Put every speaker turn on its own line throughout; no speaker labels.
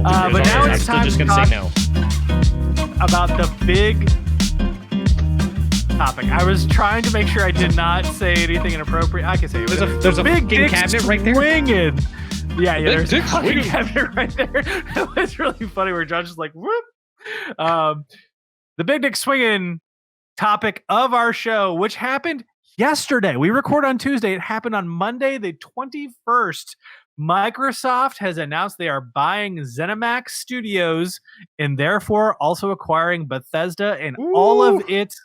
But now it's time to talk about the big topic. I was trying to make sure I did not say anything inappropriate. I can say it.
There's a big cabinet right there.
Swinging. Yeah, there's a
swinging
cabinet right there. It was really funny where Josh is like, whoop. The big dick swinging topic of our show, which happened yesterday. We record on Tuesday. It happened on Monday, the 21st. Microsoft has announced they are buying ZeniMax Studios and therefore also acquiring Bethesda and all of its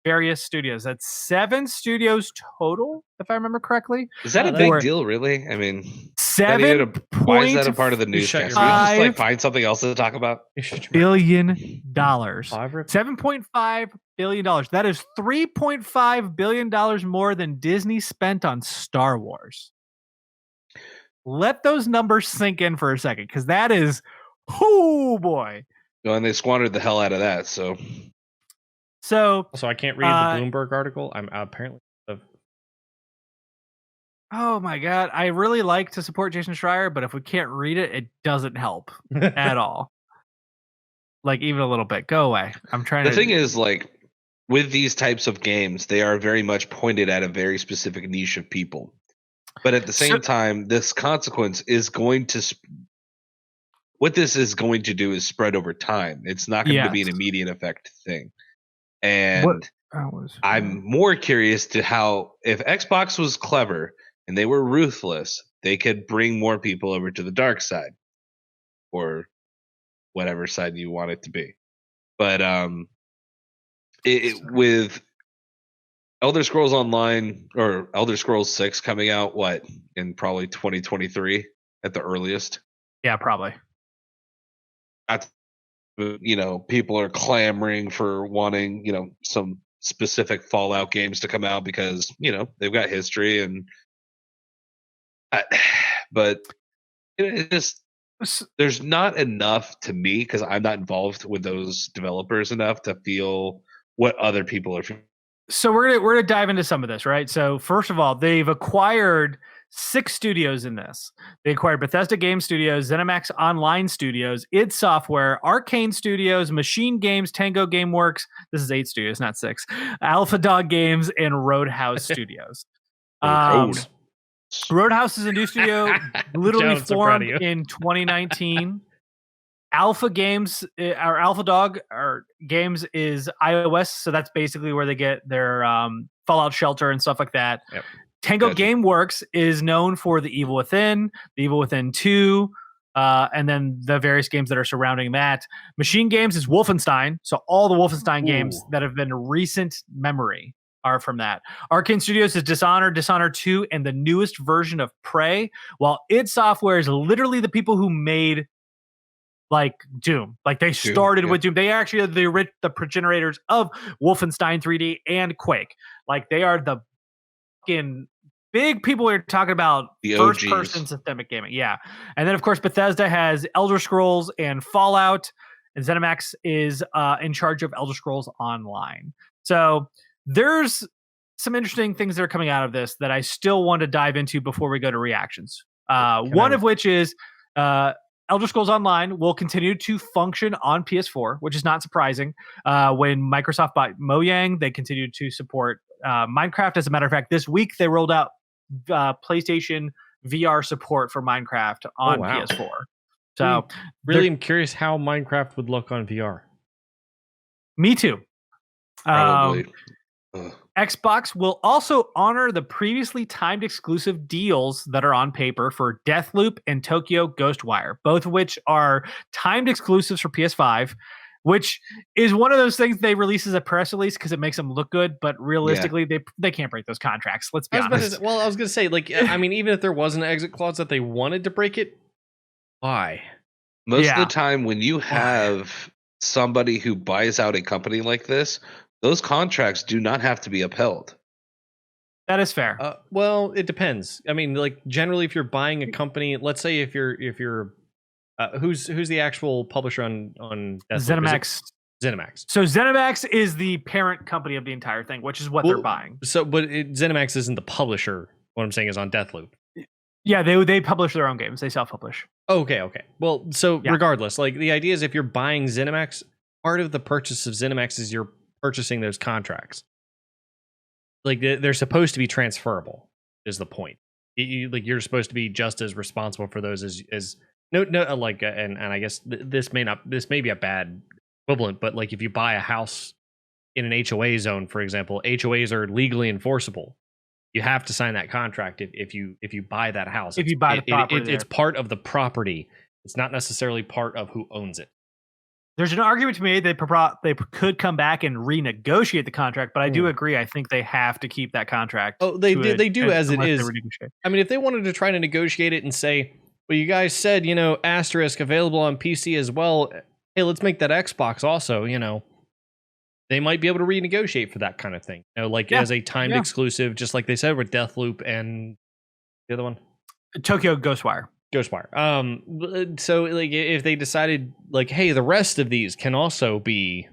various studios. That's 7 studios total, if I remember correctly.
Is that a big deal, really? I mean, why is that a part of the newscast? We just find something else to talk about.
$1 billion. $7.5 billion. That is $3.5 billion more than Disney spent on Star Wars. Let those numbers sink in for a second, because that is, oh boy.
Well, and they squandered the hell out of that. So
I can't read the Bloomberg article. I'm apparently.
Oh my God. I really like to support Jason Schreier, but if we can't read it, it doesn't help at all. Like even a little bit. Go away. I'm trying
The thing is, like, with these types of games, they are very much pointed at a very specific niche of people. But at the same time, this consequence is going to. What this is going to do is spread over time. It's not going to be an immediate effect thing. And I'm more curious to how, if Xbox was clever and they were ruthless, they could bring more people over to the dark side, or whatever side you want it to be. But with Elder Scrolls Online or Elder Scrolls 6 coming out, in probably 2023 at the earliest?
Yeah, probably.
People are clamoring for wanting, some specific Fallout games to come out because, they've got history but it just, there's not enough to me, because I'm not involved with those developers enough to feel what other people are feeling.
So we're gonna dive into some of this, right? So first of all, they've acquired 6 studios in this. They acquired Bethesda Game Studios, ZeniMax Online Studios, id Software, Arcane Studios, Machine Games, Tango Gameworks. This is 8 studios, not 6. Alpha Dog Games and Roadhouse Studios. Roadhouse is a new studio, literally formed in 2019. Alpha Games, or Alpha Dog Games is iOS, so that's basically where they get their Fallout Shelter and stuff like that.
Yep.
Tango Gameworks is known for The Evil Within, The Evil Within 2, and then the various games that are surrounding that. Machine Games is Wolfenstein, so all the Wolfenstein games that have been recent memory are from that. Arcane Studios is Dishonored, Dishonored 2, and the newest version of Prey, while id Software is literally the people who made Doom. They started with Doom. They actually are the progenitors of Wolfenstein 3D and Quake. They are the fucking big people we're talking about,
the
first-person systemic gaming. Yeah. And then, of course, Bethesda has Elder Scrolls and Fallout, and ZeniMax is in charge of Elder Scrolls Online. So there's some interesting things that are coming out of this that I still want to dive into before we go to reactions. One of which is Elder Scrolls Online will continue to function on PS4, which is not surprising. When Microsoft bought Mojang, they continued to support Minecraft. As a matter of fact, this week they rolled out PlayStation VR support for Minecraft on PS4. So
really, I'm curious how Minecraft would look on VR.
Me too.
Probably.
Xbox will also honor the previously timed exclusive deals that are on paper for Deathloop and Tokyo Ghostwire, both of which are timed exclusives for PS5, which is one of those things they release as a press release because it makes them look good, but realistically, they can't break those contracts. Let's be honest.
I was going to say, even if there was an exit clause that they wanted to break it, why?
Most of the time when you have somebody who buys out a company like this, those contracts do not have to be upheld.
That is fair.
Well, it depends. I mean, generally, if you're buying a company, let's say if you're who's the actual publisher on
ZeniMax.
ZeniMax.
So ZeniMax is the parent company of the entire thing, which is what they're buying.
So, but ZeniMax isn't the publisher. What I'm saying is on Deathloop.
Yeah, they publish their own games. They self-publish.
Okay. Well, so
Yeah.
regardless, like the idea is if you're buying ZeniMax, part of the purchase of ZeniMax is you're purchasing those contracts. Like they're supposed to be transferable, is the point. You're supposed to be just as responsible for those as no like and I guess this may be a bad equivalent, but like if you buy a house in an HOA zone, for example, HOAs are legally enforceable. You have to sign that contract if you buy that house.
If you buy the property,
it's part of the property. It's not necessarily part of who owns it.
There's an argument to be made that they could come back and renegotiate the contract, but I do agree. I think they have to keep that contract.
Oh, they do as it is. I mean, if they wanted to try to negotiate it and say, well, you guys said, asterisk available on PC as well. Hey, let's make that Xbox also, they might be able to renegotiate for that kind of thing. As a timed exclusive, just like they said with Deathloop and the other one,
Tokyo Ghostwire.
So like if they decided like, hey, the rest of these can also be,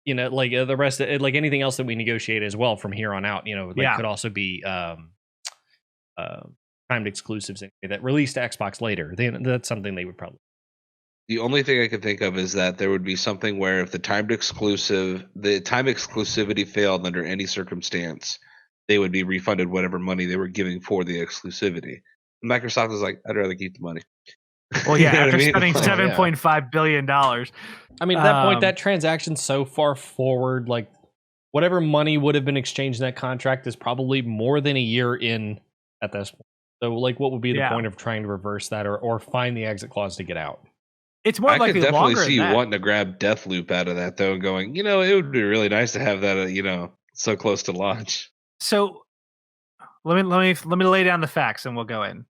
the rest of, like anything else that we negotiate as well from here on out, could also be timed exclusives that release to Xbox later. That's something they would probably.
The only thing I can think of is that there would be something where if the time exclusivity failed under any circumstance, they would be refunded whatever money they were giving for the exclusivity. Microsoft is like, I'd rather keep the money.
Well, yeah, after spending $7.5 billion.
I mean, at that point, that transaction's so far forward, like whatever money would have been exchanged in that contract is probably more than a year in at this point. So like, what would be the point of trying to reverse that or find the exit clause to get out?
It's more likely
I could definitely see
you
wanting to grab Deathloop out of that, though, and going, it would be really nice to have that, so close to launch.
So let me lay down the facts, and we'll go in.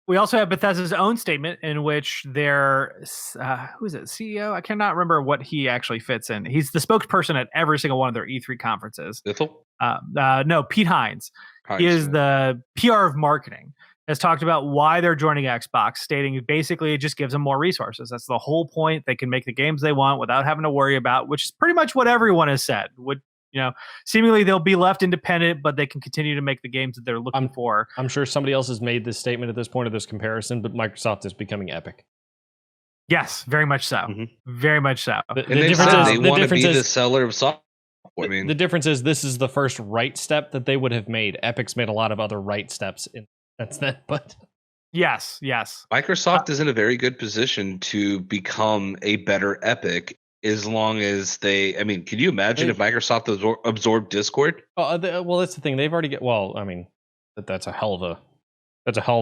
We also have Bethesda's own statement in which their who is it, CEO? I cannot remember what he actually fits in. He's the spokesperson at every single one of their E3 conferences.
Bithell?
No, Pete Hines. He is the PR of marketing. Has talked about why they're joining Xbox, stating basically it just gives them more resources. That's the whole point. They can make the games they want without having to worry about, which is pretty much what everyone has said. Seemingly they'll be left independent, but they can continue to make the games that they're looking for.
I'm sure somebody else has made this statement at this point of this comparison, but Microsoft is becoming Epic.
Yes, very much so.
Mm-hmm.
Very much so.
The difference is they want to be the seller of software. I mean,
the difference is this is the first right step that they would have made. Epic's made a lot of other right steps in. But
yes.
Microsoft is in a very good position to become a better Epic as long as they. I mean, can you imagine if Microsoft absorbed Discord?
Well, that's the thing. They've already that's a hell of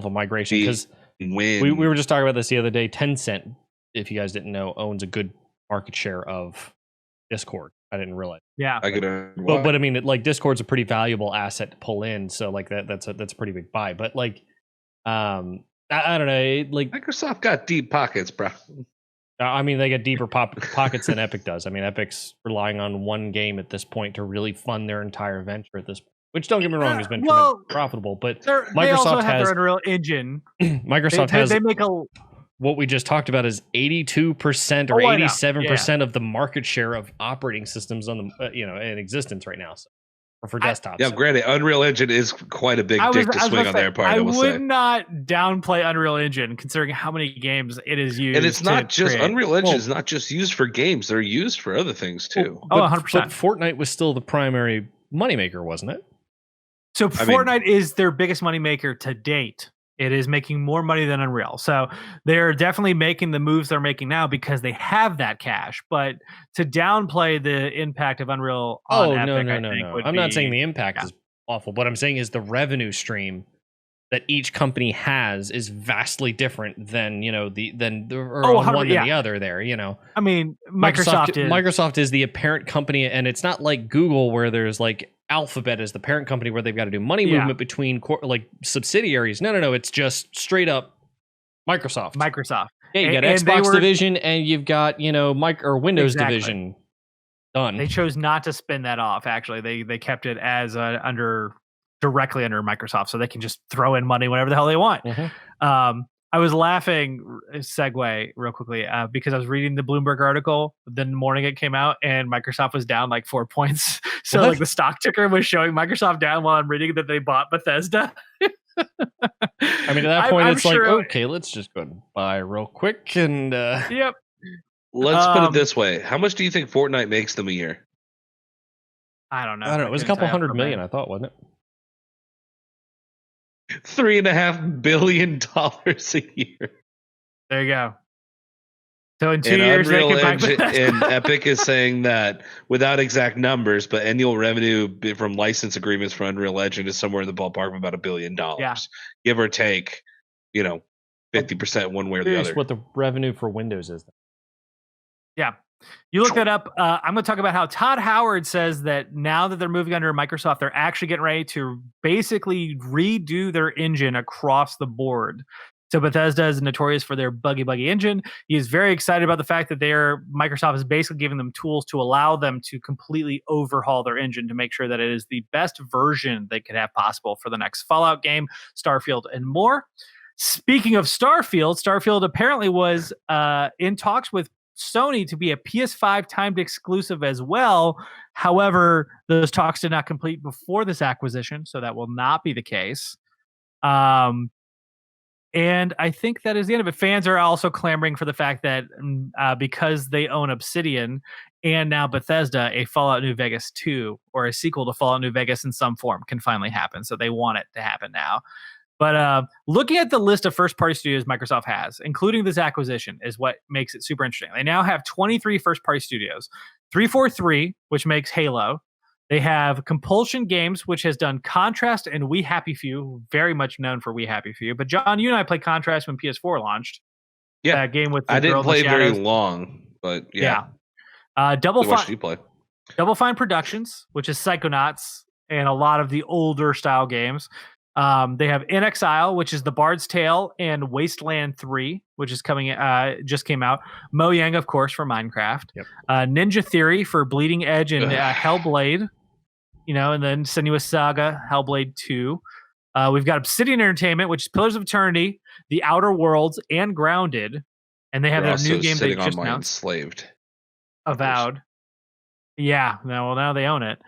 a migration because we were just talking about this the other day. Tencent, if you guys didn't know, owns a good market share of Discord. I didn't realize.
Yeah,
but I mean, Discord's a pretty valuable asset to pull in, so that's a pretty big buy. But I don't know,
Microsoft got deep pockets, bro.
I mean, they got deeper pockets than Epic does. I mean, Epic's relying on one game at this point to really fund their entire venture at this point. Which, don't get me wrong, has been profitable. But
Microsoft also have their Unreal Engine.
Microsoft has.
They make
what we just talked about is 82% or 87% of the market share of operating systems on the in existence right now, or for desktops.
Yeah, granted, Unreal Engine is quite a big dick to swing on their part.
I would not downplay Unreal Engine considering how many games it is used.
And it's not just Unreal Engine is not just used for games; they're used for other things too.
100%.
But Fortnite was still the primary moneymaker, wasn't it?
So Fortnite is their biggest moneymaker to date. It is making more money than Unreal. So they're definitely making the moves they're making now because they have that cash. But to downplay the impact of Unreal on Epic,
no. I'm not saying the impact is awful. What I'm saying is the revenue stream that each company has is vastly different than, one than the other there,
I mean, Microsoft
is the apparent company, and it's not like Google where there's Alphabet is the parent company where they've got to do money movement between subsidiaries. No, it's just straight up Microsoft. Yeah, you got Xbox division and you've got Windows division. Done.
They chose not to spin that off. Actually, they kept it as directly under Microsoft, so they can just throw in money whenever the hell they want.
Mm-hmm.
I was laughing, segue real quickly, because I was reading the Bloomberg article the morning it came out, and Microsoft was down like 4 points. So
What?
like the stock ticker was showing Microsoft down while I'm reading that they bought Bethesda.
I mean, at that point, it's like, okay, let's just go and buy real quick. And
yep.
Let's put it this way: how much do you think Fortnite makes them a year?
I don't know.
I don't know. It was a couple $100 million, I thought, wasn't it?
$3.5 billion a year.
There you go. So in 2 years, they can buy
and Epic is saying that without exact numbers, but annual revenue from license agreements for Unreal Engine is somewhere in the ballpark of about $1 billion, give or take, 50% one way or the other.
What the revenue for Windows is.
Yeah. You look that up. I'm going to talk about how Todd Howard says that now that they're moving under Microsoft, they're actually getting ready to basically redo their engine across the board. So Bethesda is notorious for their buggy engine. He is very excited about the fact that Microsoft is basically giving them tools to allow them to completely overhaul their engine to make sure that it is the best version they could have possible for the next Fallout game, Starfield, and more. Speaking of Starfield apparently was in talks with Sony to be a PS5 timed exclusive as well. However, those talks did not complete before this acquisition, so that will not be the case. And I think that is the end of it. Fans are also clamoring for the fact that because they own Obsidian and now Bethesda, a Fallout New Vegas 2 or a sequel to Fallout New Vegas in some form can finally happen. So they want it to happen now. But looking at the list of first-party studios Microsoft has, including this acquisition, is what makes it super interesting. They now have 23 first-party studios. 343, which makes Halo. They have Compulsion Games, which has done Contrast and We Happy Few, very much known for We Happy Few. But John, you and I played Contrast when PS4 launched.
Yeah,
that game with
I didn't play very long, but yeah.
Double Fine Productions, which is Psychonauts and a lot of the older style games. They have In Exile, which is The Bard's Tale, and Wasteland 3, which is just came out. Mojang, of course, for Minecraft.
Yep.
Ninja Theory for Bleeding Edge and Hellblade. And then Senua's Saga, Hellblade 2. We've got Obsidian Entertainment, which is Pillars of Eternity, The Outer Worlds, and Grounded. And they have their new game they just announced.
Enslaved.
Avowed. Yeah, now they own it.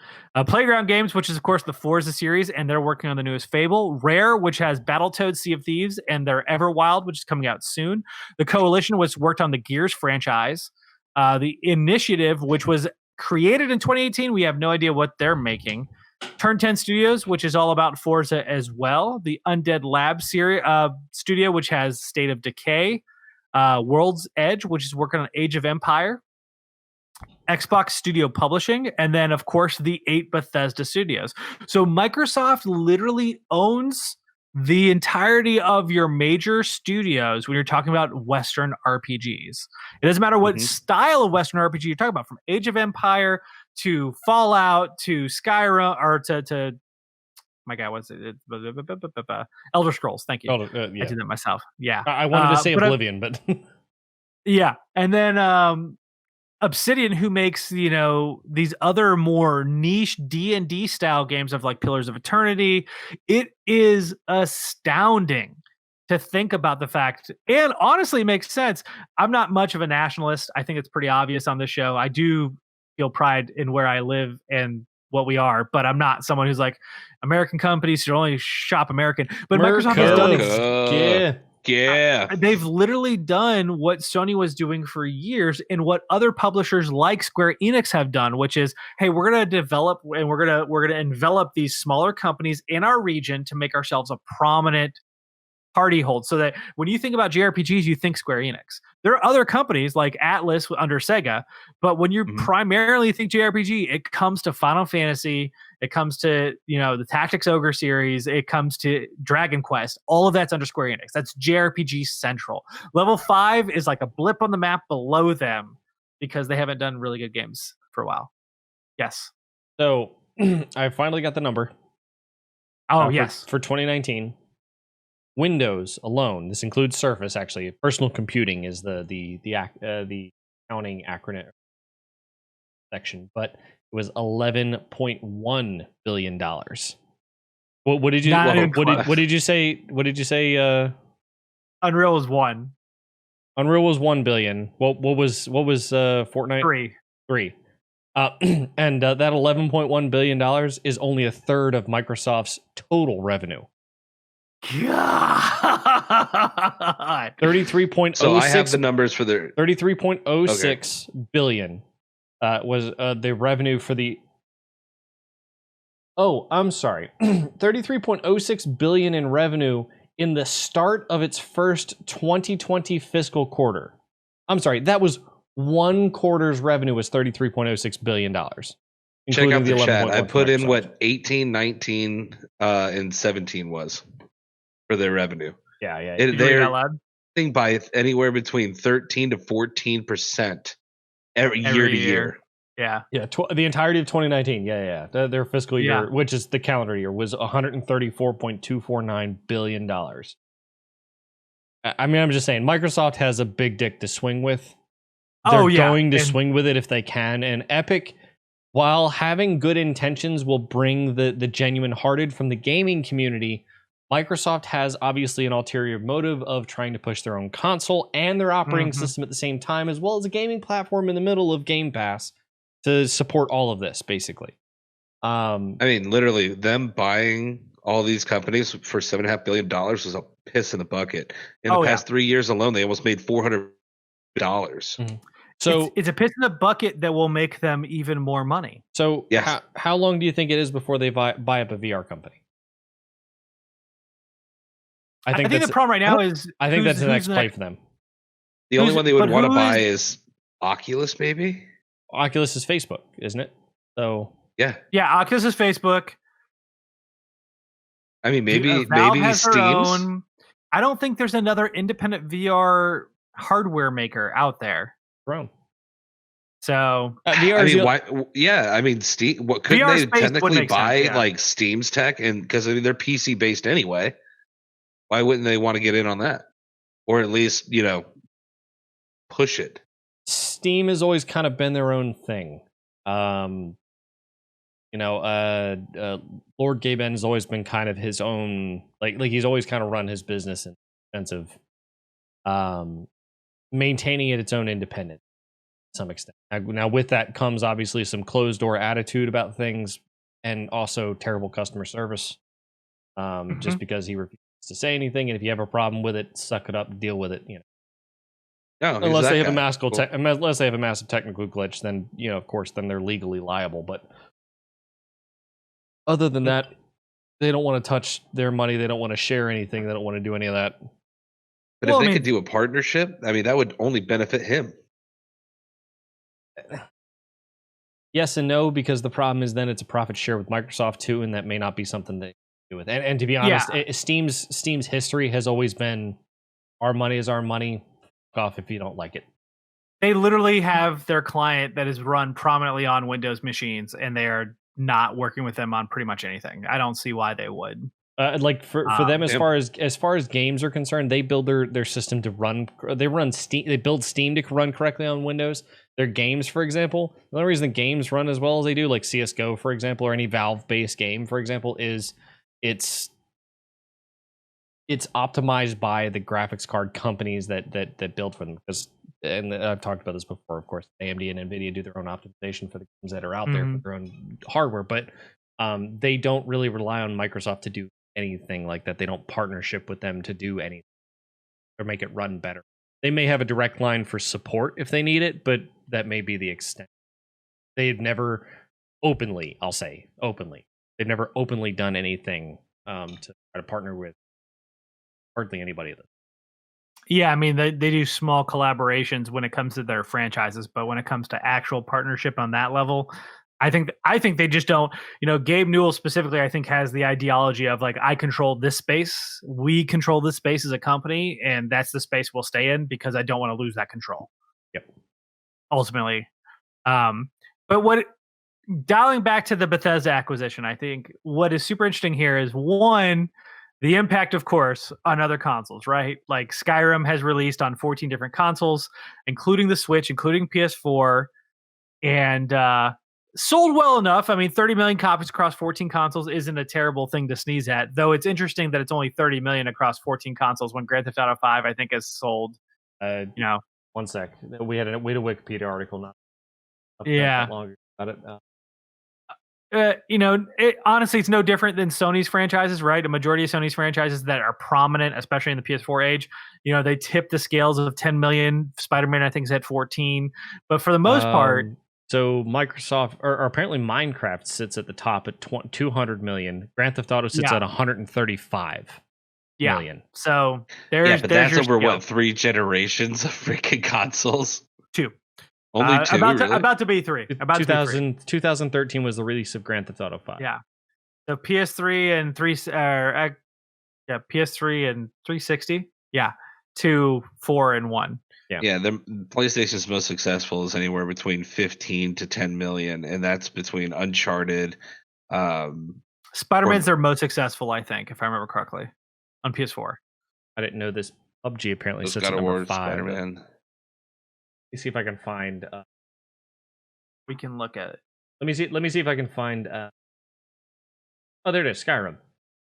Playground Games, which is, of course, the Forza series, and they're working on the newest Fable. Rare, which has Battletoads, Sea of Thieves, and their Everwild, which is coming out soon. The Coalition, which worked on the Gears franchise. The Initiative, which was created in 2018. We have no idea what they're making. Turn 10 Studios, which is all about Forza as well. The Undead Lab studio, which has State of Decay. World's Edge, which is working on Age of Empire. Xbox Studio Publishing, and then, of course, the 8 Bethesda studios. So Microsoft literally owns the entirety of your major studios when you're talking about Western RPGs. It doesn't matter what style of Western RPG you're talking about, from Age of Empire to Fallout to Skyrim, or to my God, what's it? Elder Scrolls. Thank you. I did that myself. Yeah.
I wanted to say Oblivion, but
yeah. And then Obsidian, who makes these other more niche D&D style games of like Pillars of Eternity. It is astounding to think about the fact, and honestly, it makes sense. I'm not much of a nationalist. I think it's pretty obvious on this show. I do feel pride in where I live and what we are, but I'm not someone who's like, American companies should only shop American. But Microsoft has done they've literally done what Sony was doing for years and what other publishers like Square Enix have done, which is, hey, we're going to develop and we're going to envelop these smaller companies in our region to make ourselves a prominent party hold, so that when you think about JRPGs, you think Square Enix. There are other companies like Atlas under Sega, but when you primarily think JRPG, it comes to Final Fantasy, it comes to the Tactics Ogre series, it comes to Dragon Quest. All of that's under Square Enix. That's JRPG Central. Level 5 is like a blip on the map below them because they haven't done really good games for a while. Yes.
So I finally got the number.
Oh, yes.
For 2019. Windows alone, this includes Surface. Actually, personal computing is the accounting acronym section, but it was $11.1 billion. What did you say? What did you say?
Unreal was 1.
Unreal was 1 billion. What was Fortnite?
3.
3. And that $11.1 billion is only a third of Microsoft's total revenue.
God.
33.06.
So I have the numbers for their
33.06 billion was the revenue for the. Oh, I'm sorry. 33.06 billion in revenue in the start of its first 2020 fiscal quarter. I'm sorry, that was one quarter's revenue was $33.06 billion.
Check out the chat. I put in
Microsoft.
what 18, 19, and 17 was for their revenue.
Yeah.
Did you read
They're
out loud?
by anywhere between 13 to 14% every year to year.
Yeah.
Yeah, the entirety of 2019. Yeah. Their fiscal year, which is the calendar year, was $134.249 billion. I mean, I'm just saying, Microsoft has a big dick to swing with. They're going to swing with it if they can. And Epic, while having good intentions, will bring the genuine hearted from the gaming community. Microsoft has obviously an ulterior motive of trying to push their own console and their operating system at the same time, as well as a gaming platform in the middle of Game Pass to support all of this, basically.
I mean, literally, them buying all these companies for $7.5 billion was a piss in the bucket. In the past 3 years alone, they almost made $400.
So
it's a piss in the bucket that will make them even more money.
So how long do you think it is before they buy up a VR company?
I think the problem right now is
I think that's the next play for them.
The only one they would want to buy is Oculus, maybe.
Oculus is Facebook, isn't it? So
yeah, Oculus is Facebook.
I mean, maybe
has
Steam's.
Their own. I don't think there's another independent VR hardware maker out there.
Drone.
So
VR. I mean, why? Yeah, I mean, Steam. What couldn't they technically buy like Steam's tech? And because I mean, they're PC based anyway. Why wouldn't they want to get in on that, or at least push it?
Steam has always kind of been their own thing. Lord Gaben has always been kind of his own, like he's always kind of run his business in the sense of maintaining it its own independence to some extent. Now with that comes obviously some closed door attitude about things and also terrible customer service. Just because he refuses to say anything, and if you have a problem with it, suck it up, deal with it.
No,
unless they have unless they have a massive technical glitch, then of course, then they're legally liable. But other than that, they don't want to touch their money. They don't want to share anything. They don't want to do any of that.
But if they could do a partnership, I mean, that would only benefit him.
Yes and no, because the problem is then it's a profit share with Microsoft too, and that may not be something they do with. And to be honest, Steam's history has always been our money is our money. Off if you don't like it.
They literally have their client that is run prominently on Windows machines, and they are not working with them on pretty much anything. I don't see why they would.
For them, as far as games are concerned, they build their system to run. They run Steam. They build Steam to run correctly on Windows. Their games, for example, the only reason the games run as well as they do, like CS:GO, for example, or any Valve-based game, for example, is it's optimized by the graphics card companies that build for them. And I've talked about this before, of course, AMD and NVIDIA do their own optimization for the games that are out there for their own hardware, but they don't really rely on Microsoft to do anything like that. They don't partnership with them to do anything or make it run better. They may have a direct line for support if they need it, but that may be the extent. They've never they've never openly done anything to try to partner with hardly anybody of them.
Yeah, I mean they do small collaborations when it comes to their franchises, but when it comes to actual partnership on that level, I think they just don't. Gabe Newell specifically, I think, has the ideology of like, I control this space, we control this space as a company, and that's the space we'll stay in because I don't want to lose that control.
Yep.
Ultimately, but dialing back to the Bethesda acquisition, I think what is super interesting here is one. The impact, of course, on other consoles, right? Like Skyrim has released on 14 different consoles, including the Switch, including PS4. And sold well enough. I mean, 30 million copies across 14 consoles isn't a terrible thing to sneeze at. Though it's interesting that it's only 30 million across 14 consoles when Grand Theft Auto 5 I think has sold. You know,
1 sec. We had a Wikipedia article not
Yeah.
that long about it.
Honestly, it's no different than Sony's franchises, right? A majority of Sony's franchises that are prominent, especially in the PS4 age, they tip the scales of 10 million. Spider-Man, I think, is at 14. But for the most part,
so Microsoft, or apparently Minecraft sits at the top at 200 million. Grand Theft Auto sits at 135 million.
So
but that's over what, 3 generations of freaking consoles?
2.
Only 2,
about to be 3.
2013 was the release of Grand Theft Auto 5.
Yeah. So PS3 and PS3 and 360. Yeah. 2, 4, and 1.
Yeah, the PlayStation's most successful is anywhere between 15 to 10 million, and that's between Uncharted.
Spider-Man's their most successful, I think, if I remember correctly, on PS4.
I didn't know this. PUBG apparently sits
at
number 5.
Spider-Man.
Let me see if I can find.
We can look at it.
Let me see if I can find. Oh, there it is. Skyrim.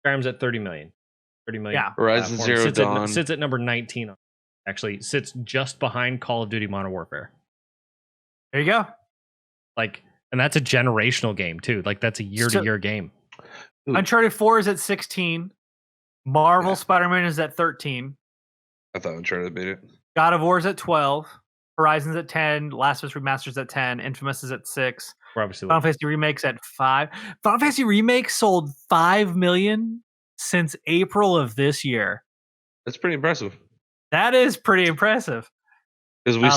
Skyrim's at 30 million. 30 million.
Yeah.
Horizon Zero Dawn
sits at number 19. Actually, sits just behind Call of Duty Modern Warfare.
There you go.
And that's a generational game too. That's a year-to-year game.
Uncharted 4 is at 16. Marvel Spider-Man is at 13.
I thought Uncharted beat it.
God of War is at 12. Horizon's at 10. Last of Us Remastered's at 10. Infamous is at 6. Final Fantasy Remake's at 5. Final Fantasy Remake sold 5 million since April of this year.
That's pretty impressive.
That is pretty impressive.
Because we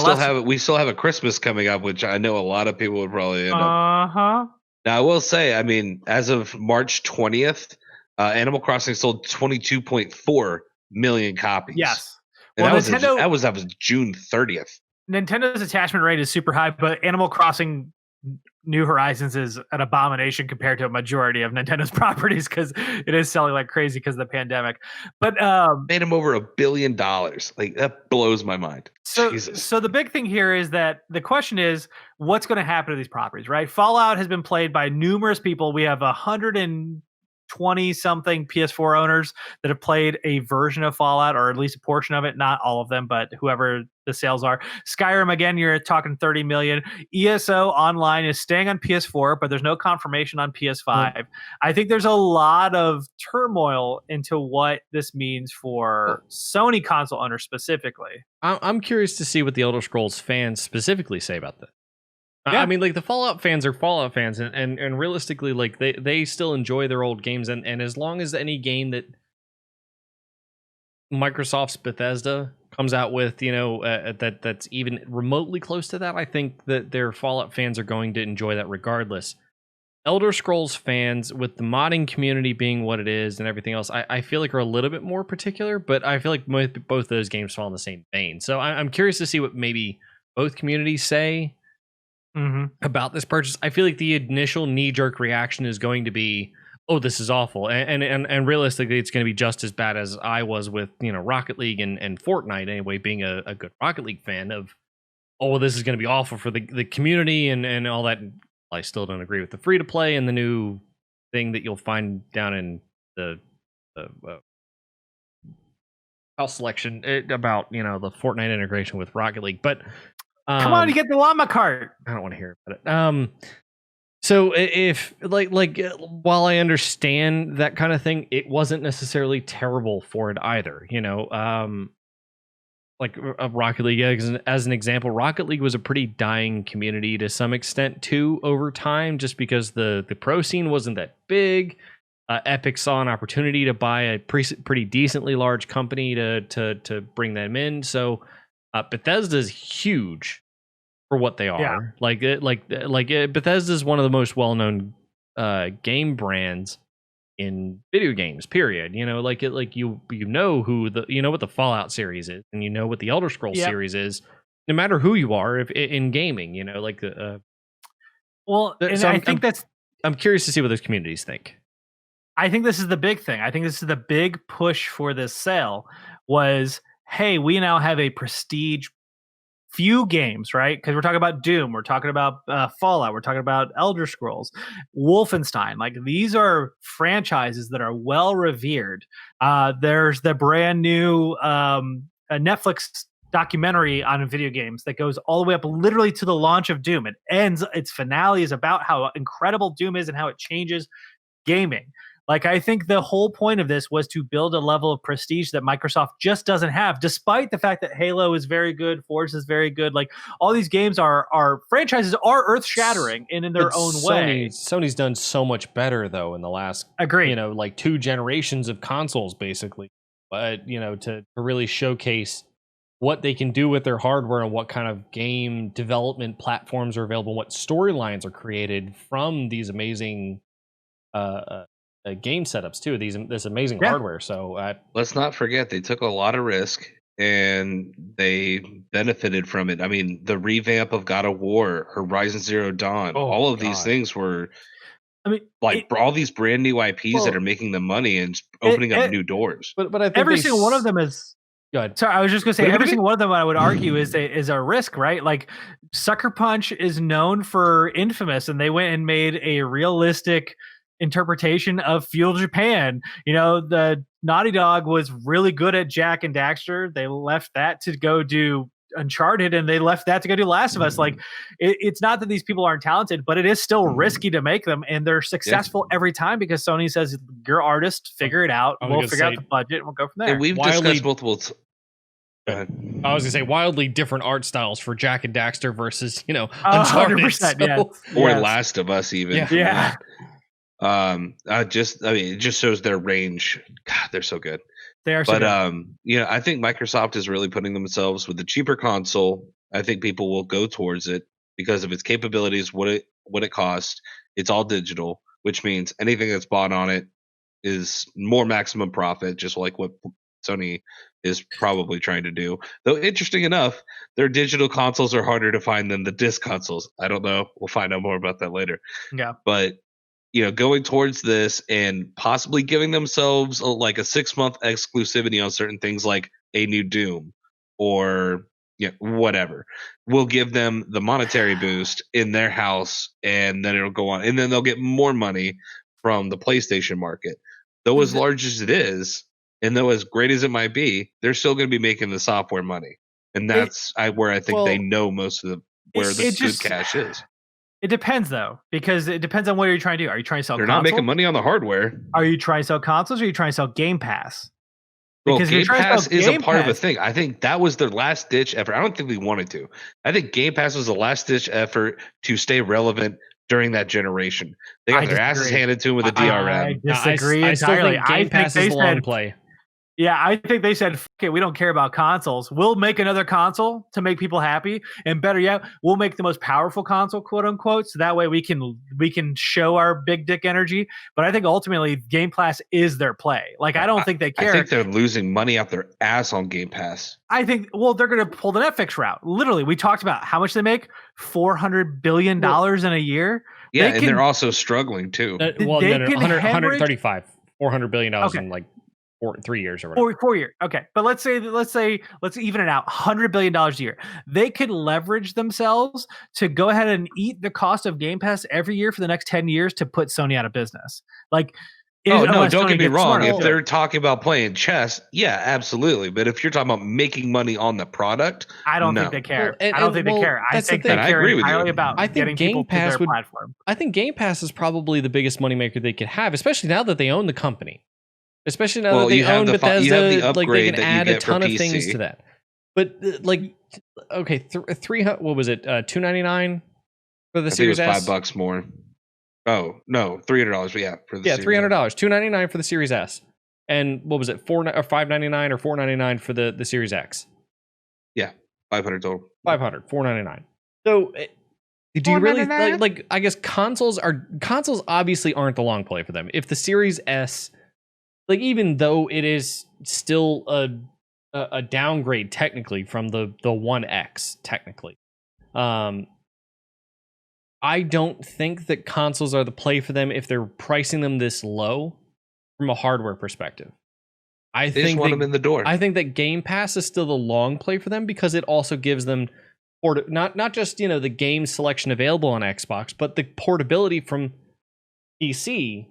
still have a Christmas coming up, which I know a lot of people would probably end up.
Now
I will say, I mean, as of March 20th, Animal Crossing sold 22.4 million copies.
Yes.
And that was June 30th.
Nintendo's attachment rate is super high, but Animal Crossing New Horizons is an abomination compared to a majority of Nintendo's properties because it is selling like crazy because of the pandemic. But
made them over $1 billion. Like, that blows my mind.
So
Jesus.
The big thing here is that the question is what's going to happen to these properties, right? Fallout has been played by numerous people. We have 120 something PS4 owners that have played a version of Fallout, or at least a portion of it. Not all of them, but whoever the sales are. Skyrim, again, you're talking 30 million. ESO Online is staying on PS4, but there's no confirmation on PS5. I think there's a lot of turmoil into what this means for Sony console owners specifically.
I'm curious to see what the Elder Scrolls fans specifically say about this.
Yeah.
I mean, the Fallout fans are Fallout fans, and realistically, they still enjoy their old games, and as long as any game that Microsoft's Bethesda comes out with, that's even remotely close to that, I think that their Fallout fans are going to enjoy that regardless. Elder Scrolls fans, with the modding community being what it is and everything else, I feel like are a little bit more particular, but I feel like both those games fall in the same vein. So I'm curious to see what maybe both communities say about this purchase. I feel like the initial knee-jerk reaction is going to be, oh, this is awful, and realistically, it's going to be just as bad as I was with Rocket League and Fortnite. Anyway, being a good Rocket League fan of, oh, well, this is going to be awful for the community and all that. I still don't agree with the free to play and the new thing that you'll find down in the house selection about the Fortnite integration with Rocket League, but.
Come on, you get the llama cart.
I don't want to hear about it. So if while I understand that kind of thing, it wasn't necessarily terrible for it either. Rocket League as an example, Rocket League was a pretty dying community to some extent too over time, just because the pro scene wasn't that big. Epic saw an opportunity to buy a pretty decently large company to bring them in. So. Bethesda is huge for what they are. Yeah. Bethesda is one of the most well-known game brands in video games. Period. You know who what the Fallout series is, and you know what the Elder Scrolls series is. No matter who you are, if in gaming, I'm curious to see what those communities think.
I think this is the big thing. I think this is the big push for this sale was. Hey, we now have a prestige few games, right? Because we're talking about Doom, we're talking about Fallout, we're talking about Elder Scrolls, Wolfenstein. Like these are franchises that are well revered. There's the brand new Netflix documentary on video games that goes all the way up literally to the launch of Doom. It ends, its finale is about how incredible Doom is and how it changes gaming. Like, I think the whole point of this was to build a level of prestige that Microsoft just doesn't have, despite the fact that Halo is very good, Forza is very good. Like, all these games are franchises are earth shattering in their own way.
Sony's done so much better though in the last,
Agree.
you know, like 2 generations of consoles, basically. But you know, to really showcase what they can do with their hardware and what kind of game development platforms are available, what storylines are created from these amazing game setups too. This amazing hardware. So
let's not forget they took a lot of risk and they benefited from it. I mean, the revamp of God of War, Horizon Zero Dawn, all of these things were. I mean, like all these brand new IPs that are making them money and opening up new doors.
But I think
every single one of them is.
Good.
So I was just going to say, every single one of them, I would argue, is a risk, right? Like Sucker Punch is known for Infamous, and they went and made a realistic interpretation of Feudal Japan. You know, the Naughty Dog was really good at Jak and Daxter. They left that to go do Uncharted, and they left that to go do Last of Us. Like, it's not that these people aren't talented, but it is still risky to make them, and they're successful every time because Sony says, "You're artist, figure it out. We'll figure out the budget, and we'll go from there."
And we've discussed multiple.
I was gonna say wildly different art styles for Jak and Daxter versus Uncharted,
100%,
or Last of Us, even.
Yeah.
I mean, it just shows their range. God, they're so good.
They are so good.
I think Microsoft is really putting themselves with the cheaper console. I think people will go towards it because of its capabilities, what it costs. It's all digital, which means anything that's bought on it is more maximum profit, just like what Sony is probably trying to do. Though, interesting enough, their digital consoles are harder to find than the disc consoles. I don't know. We'll find out more about that later.
Yeah.
But going towards this and possibly giving themselves like a 6-month exclusivity on certain things like a new Doom or whatever will give them the monetary boost in their house, and then it'll go on, and then they'll get more money from the PlayStation market. Though as large as it is, and though as great as it might be, they're still going to be making the software money, and that's where I think they know most of the good cash is.
It depends, though, because it depends on what you're trying to do. Are you trying to sell
They're
consoles?
not making money on the hardware.
Are you trying to sell consoles, or are you trying to sell Game Pass?
Because Game Pass is a part of a thing. I think that was their last-ditch effort. I don't think they wanted to. I think Game Pass was the last-ditch effort to stay relevant during that generation. They got their asses handed to them with a DRM.
I disagree entirely.
I still think Game Pass is the long play.
Yeah, I think they said, "Fuck it, we don't care about consoles. We'll make another console to make people happy, and better yet, we'll make the most powerful console, quote unquote. So that way we can show our big dick energy." But I think ultimately Game Pass is their play. Like, I don't think they care.
I think they're losing money out their ass on Game Pass.
I think they're going to pull the Netflix route. Literally, we talked about how much they make, $400 billion in a year.
Yeah, and they're also struggling too.
135, $400 billion in like 3 years or whatever.
4 years. Okay. But let's even it out. $100 billion a year. They could leverage themselves to go ahead and eat the cost of Game Pass every year for the next 10 years to put Sony out of business. Like,
don't get me wrong. If they're talking about playing chess, yeah, absolutely. But if you're talking about making money on the product,
I don't think they care. I don't think they care. I think they care entirely about getting people to their platform.
I think Game Pass is probably the biggest moneymaker they could have, especially now that they own the company. Especially now that they own Bethesda, like they can add a ton of things to that. But okay, 300. What was it? $299 for the Series S.
$5 more. Oh no, $300. Yeah, for the Series
$300. $299 for the Series S, and what was it? $599 or $499 for the Series X.
Yeah, $500 total.
$499. So, do you really like? I guess consoles obviously aren't the long play for them. If the Series S, like, even though it is still a downgrade technically from the One X, technically, I don't think that consoles are the play for them if they're pricing them this low from a hardware perspective.
They just want them in the door.
I think that Game Pass is still the long play for them because it also gives them not just the game selection available on Xbox, but the portability from PC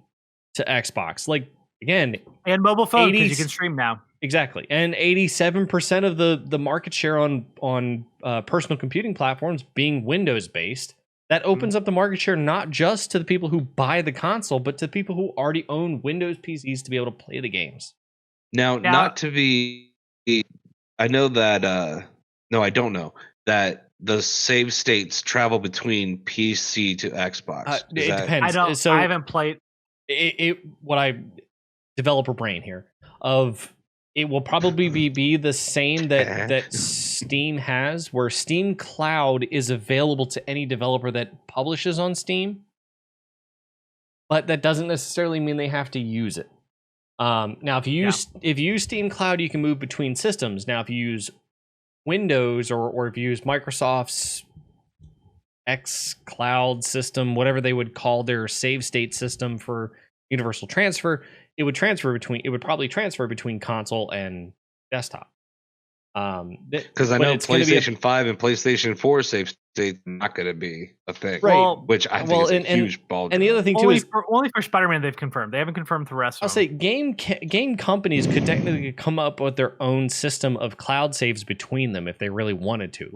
to Xbox. Like again,
and mobile phone, because you can stream now.
Exactly, and 87% of the market share on personal computing platforms being Windows based. That opens up the market share not just to the people who buy the console, but to people who already own Windows PCs to be able to play the games.
Now not to be, I know that. No, I don't know that the save states travel between PC to Xbox.
It depends.
I haven't played
what I developer brain here of. It will probably be the same that Steam has, where Steam Cloud is available to any developer that publishes on Steam, but that doesn't necessarily mean they have to use it. Now, if you use Steam Cloud, you can move between systems. Now, if you use Windows or if you use Microsoft's X Cloud system, whatever they would call their save state system for universal transfer, it would probably transfer between console and desktop.
Because I know PlayStation 5 and PlayStation 4 save states not going to be a thing,
right?
Which I think is a huge ball.
And the other thing too
is only for Spider-Man they've confirmed. They haven't confirmed the rest.
I'll say game companies could technically come up with their own system of cloud saves between them if they really wanted to.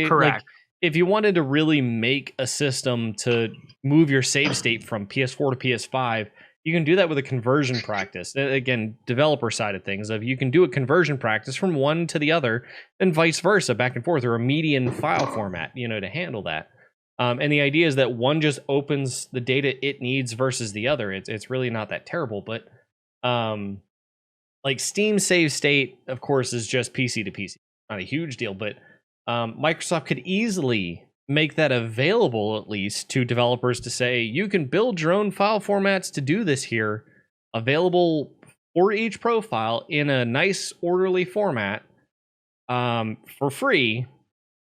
Correct.
Like, if you wanted to really make a system to move your save state from PS4 to PS5. You can do that with a conversion practice. Again, developer side of things, you can do a conversion practice from one to the other and vice versa, back and forth, or a median file format, to handle that. And the idea is that one just opens the data it needs versus the other. It's really not that terrible, but like Steam Save State, of course, is just PC to PC. Not a huge deal, but Microsoft could easily make that available at least to developers to say, you can build your own file formats to do this here, available for each profile in a nice orderly format for free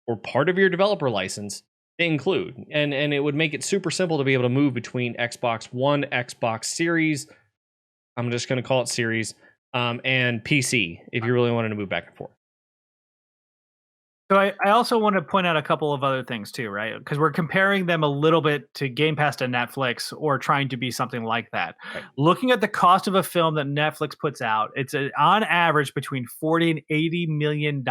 or part of your developer license to include. And it would make it super simple to be able to move between Xbox One, Xbox Series, I'm just going to call it Series, and PC if you really wanted to move back and forth.
So I also want to point out a couple of other things too, right? Because we're comparing them a little bit to Game Pass to Netflix or trying to be something like that. Right. Looking at the cost of a film that Netflix puts out, it's on average between $40 and $80 million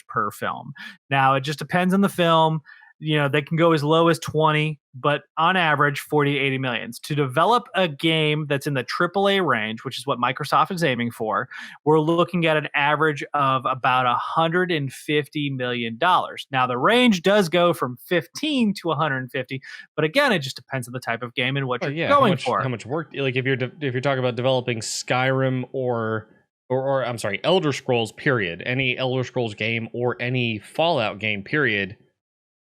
per film. Now, it just depends on the film. They can go as low as 20, but on average, 40 to 80 millions. To develop a game that's in the AAA range, which is what Microsoft is aiming for, we're looking at an average of about $150 million. Now, the range does go from 15 to 150, but again, it just depends on the type of game and what you're going for.
How much work? Like if you're talking about developing Skyrim or I'm sorry, Elder Scrolls, period, any Elder Scrolls game or any Fallout game, period,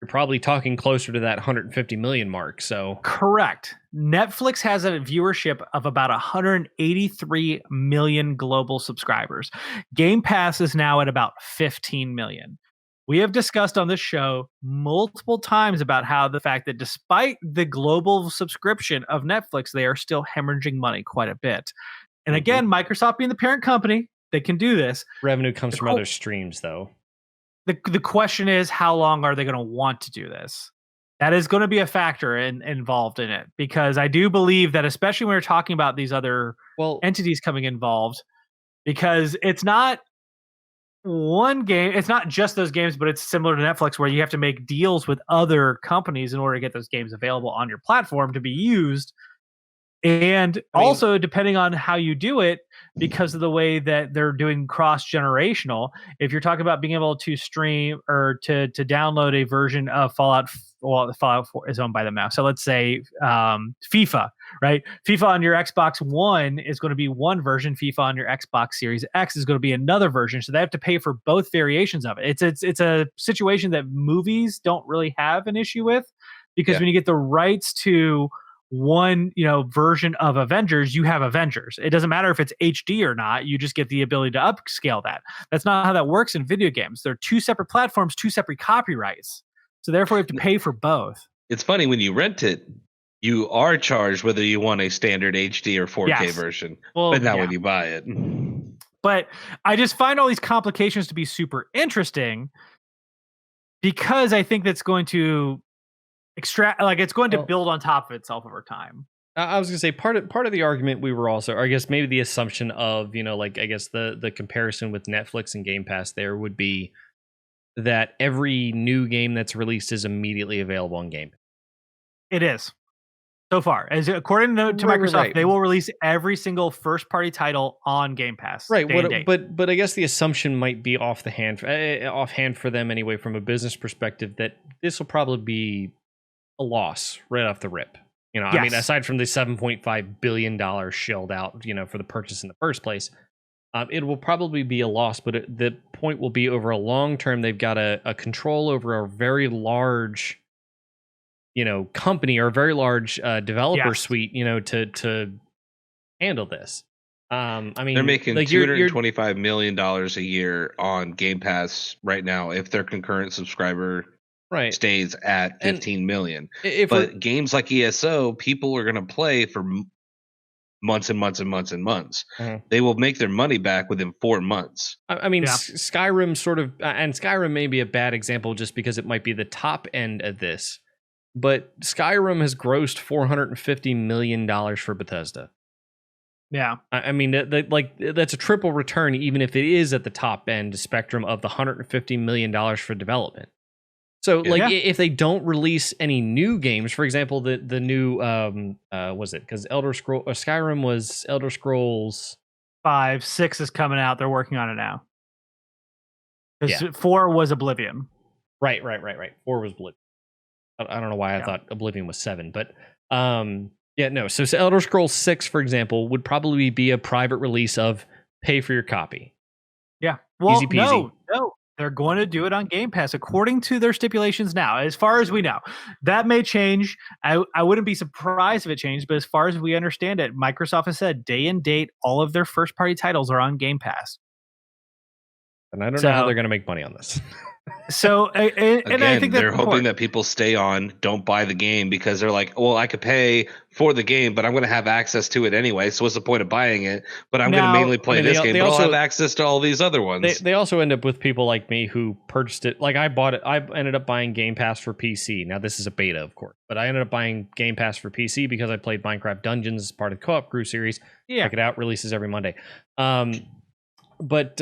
you're probably talking closer to that 150 million mark. So
correct. Netflix has a viewership of about 183 million global subscribers. Game Pass is now at about 15 million. We have discussed on this show multiple times about how the fact that despite the global subscription of Netflix, they are still hemorrhaging money quite a bit. And again, Microsoft being the parent company, they can do this.
Revenue comes from other streams, though.
The question is, how long are they going to want to do this? That is going to be a factor involved in it, because I do believe that, especially when we're talking about these other entities coming involved, because it's not one game, it's not just those games, but it's similar to Netflix where you have to make deals with other companies in order to get those games available on your platform to be used. And also, depending on how you do it, because of the way that they're doing cross-generational, if you're talking about being able to stream or to download a version of Fallout, Fallout 4 is owned by them now. So let's say FIFA, right? FIFA on your Xbox One is going to be one version. FIFA on your Xbox Series X is going to be another version. So they have to pay for both variations of it. It's a situation that movies don't really have an issue with, because when you get the rights to one version of Avengers, you have Avengers. It doesn't matter if it's HD or not, you just get the ability to upscale that. That's not how that works in video games. They're two separate platforms, two separate copyrights, so therefore you have to pay for both. It's
funny, when you rent it, you are charged whether you want a standard HD or 4K version, but not when you buy it.
But I just find all these complications to be super interesting, because I think that's going to extract, like it's going to
Well-
build on top of itself over time.
I was gonna say part of the argument we were also, or I guess maybe the assumption of, like I guess the comparison with Netflix and Game Pass there would be that every new game that's released is immediately available on Game Pass.
It is. So far, as according to
Right,
Microsoft,
right.
they will release every single first-party title on Game Pass.
Right.
day and date.
But I guess the assumption might be offhand for them anyway, from a business perspective, that this will probably be a loss right off the rip. I mean,
Yes.
aside from the $7.5 billion shelled out, for the purchase in the first place, it will probably be a loss. But the point will be, over a long term, they've got a control over a very large, company, or a very large developer
Yes.
suite, to handle this. I mean,
They're making
like
$225 million a year on Game Pass right now if their concurrent subscriber
right.
stays at 15 million.
If we're-
But games like ESO, people are going to play for months and months and months and months.
Mhm.
They will make their money back within 4 months.
I mean,
Yeah.
Skyrim sort of, and Skyrim may be a bad example just because it might be the top end of this, but Skyrim has grossed $450 million for Bethesda.
Yeah.
I mean, that's a triple return, even if it is at the top end spectrum of the $150 million for development. So,
Yeah.
if they don't release any new games, for example, the new was it, because Skyrim was Elder Scrolls
5, 6 is coming out. They're working on it now.
Yeah.
4 was Oblivion.
Right. 4 was Oblivion. I don't know why I thought Oblivion was 7, but yeah, no. So Elder Scrolls 6, for example, would probably be a private release of pay for your copy.
Yeah. Well,
Easy peasy.
no. They're going to do it on Game Pass according to their stipulations now, as far as we know. That may change. I wouldn't be surprised if it changed, but as far as we understand it, Microsoft has said day and date, all of their first-party titles are on Game Pass.
And I don't know how they're going to make money on this.
So, and I think
they're
that's
hoping that people stay on, don't buy the game, because they're like, well, I could pay for the game, but I'm going to have access to it anyway. So what's the point of buying it? But I'm going to mainly play this game, but I'll have access to all these other ones.
They also end up with people like me who purchased it. Like I bought it. I ended up buying Game Pass for PC. Now this is a beta, of course, but I ended up buying Game Pass for PC because I played Minecraft Dungeons as part of the Co-op Crew series.
Yeah.
Check it out. Releases every Monday. But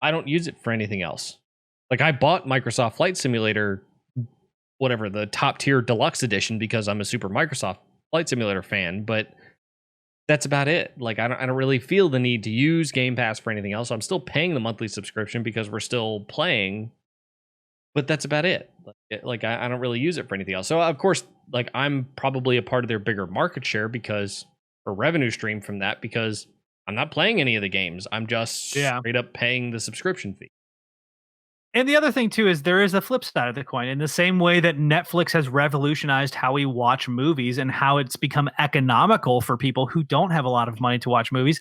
I don't use it for anything else. Like I bought Microsoft Flight Simulator, whatever, the top tier deluxe edition, because I'm a super Microsoft Flight Simulator fan, but that's about it. Like I don't really feel the need to use Game Pass for anything else. I'm still paying the monthly subscription because we're still playing, but that's about it. Like I don't really use it for anything else. So of course, like I'm probably a part of their bigger market share because, or revenue stream from that, because I'm not playing any of the games. I'm just straight up paying the subscription fee.
And the other thing too is there is a flip side of the coin. In the same way that Netflix has revolutionized how we watch movies and how it's become economical for people who don't have a lot of money to watch movies,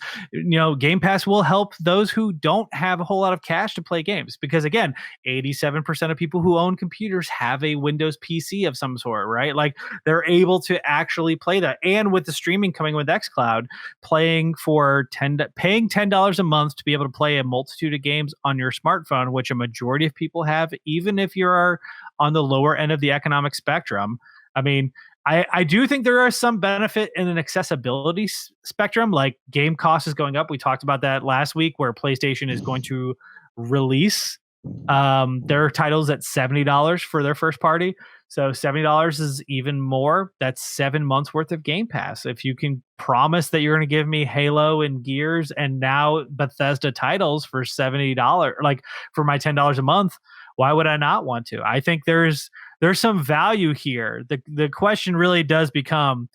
Game Pass will help those who don't have a whole lot of cash to play games. Because again, 87% of people who own computers have a Windows PC of some sort, right? Like they're able to actually play that. And with the streaming coming with xCloud, paying $10 a month to be able to play a multitude of games on your smartphone, which a majority of people have, even if you're on the lower end of the economic spectrum. I mean, I do think there are some benefit in an accessibility spectrum, like game cost is going up. We talked about that last week, where PlayStation is going to release their titles at $70 for their first party. So $70 is even more. That's 7 months worth of Game Pass. If you can promise that you're going to give me Halo and Gears and now Bethesda titles for $70, like for my $10 a month, why would I not want to? I think there's some value here. The question really does become,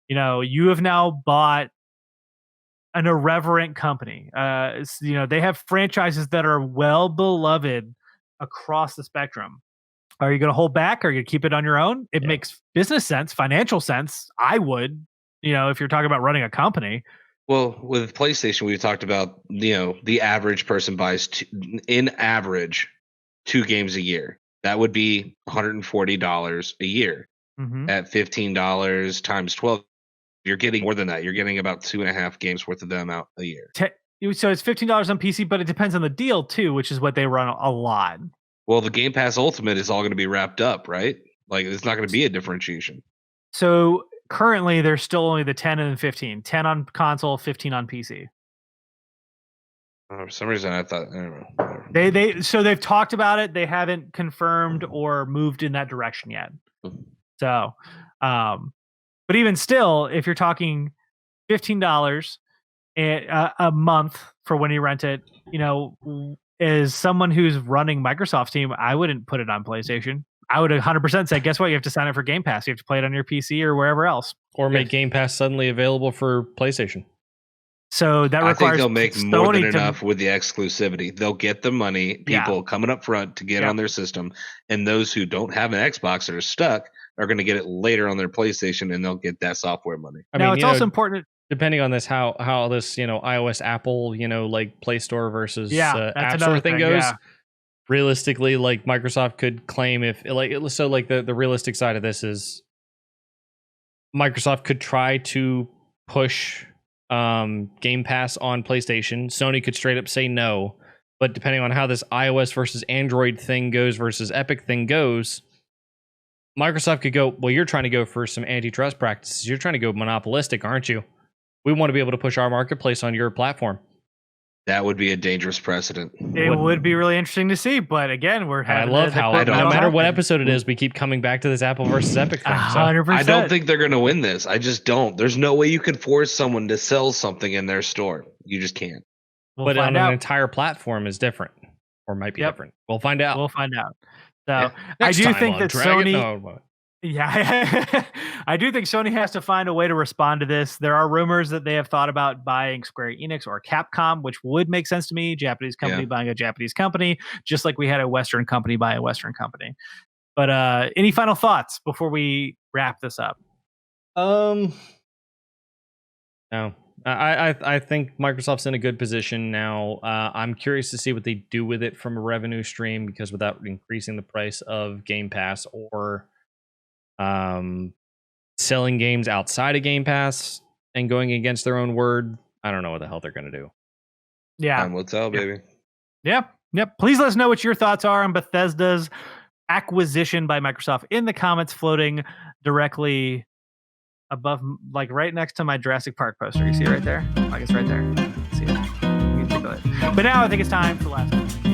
you have now bought an irreverent company. They have franchises that are well beloved across the spectrum. Are you going to hold back? Or are you going to keep it on your own? It makes business sense, financial sense. I would, if you're talking about running a company.
Well, with PlayStation, we talked about, the average person buys in average 2 games a year. That would be $140 a year.
Mm-hmm.
At $15 times 12, you're getting more than that. You're getting about 2.5 games worth of them out a year.
So it's $15 on PC, but it depends on the deal too, which is what they run a lot.
Well, the Game Pass Ultimate is all going to be wrapped up, right? Like, it's not going to be a differentiation.
So currently, there's still only the 10 and 15. 10 on console, 15 on PC.
For some reason, I thought, I don't know.
They've talked about it. They haven't confirmed or moved in that direction yet. So, but even still, if you're talking $15 a month for when you rent it, as someone who's running Microsoft's team, I wouldn't put it on PlayStation. I would 100% say, guess what? You have to sign up for Game Pass. You have to play it on your PC or wherever else.
Or make Game Pass suddenly available for PlayStation.
So that requires
I think they'll make
Sony
more than enough with the exclusivity. They'll get the money, people coming up front to get on their system, and those who don't have an Xbox or are stuck are going to get it later on their PlayStation, and they'll get that software money.
Now, it's also important.
Depending on this, how this, iOS, Apple, like Play Store versus App Store thing goes. Yeah. Realistically, like Microsoft could claim the realistic side of this is Microsoft could try to push Game Pass on PlayStation. Sony could straight up say no, but depending on how this iOS versus Android thing goes versus Epic thing goes, Microsoft could go, well, you're trying to go for some antitrust practices. You're trying to go monopolistic, aren't you? We want to be able to push our marketplace on your platform.
That would be a dangerous precedent.
It would be really interesting to see, but again,
I love how no matter what episode it is, we keep coming back to this Apple versus Epic thing.
100%.
I don't think they're going to win this. I just don't. There's no way you could force someone to sell something in their store. You just can't.
But on an entire platform is different, or might be different. We'll find out.
We'll find out. So I do think that Sony. Yeah, I do think Sony has to find a way to respond to this. There are rumors that they have thought about buying Square Enix or Capcom, which would make sense to me. Japanese company buying a Japanese company, just like we had a Western company buy a Western company. But any final thoughts before we wrap this up?
No. I think Microsoft's in a good position now. I'm curious to see what they do with it from a revenue stream, because without increasing the price of Game Pass or selling games outside of Game Pass and going against their own word, I don't know what the hell they're going to do.
Yeah.
Time will tell, baby.
Yep. Please let us know what your thoughts are on Bethesda's acquisition by Microsoft in the comments, floating directly above, like right next to my Jurassic Park poster. You see it right there? Like it's right there. See it? You can take a look. But now I think it's time for last one.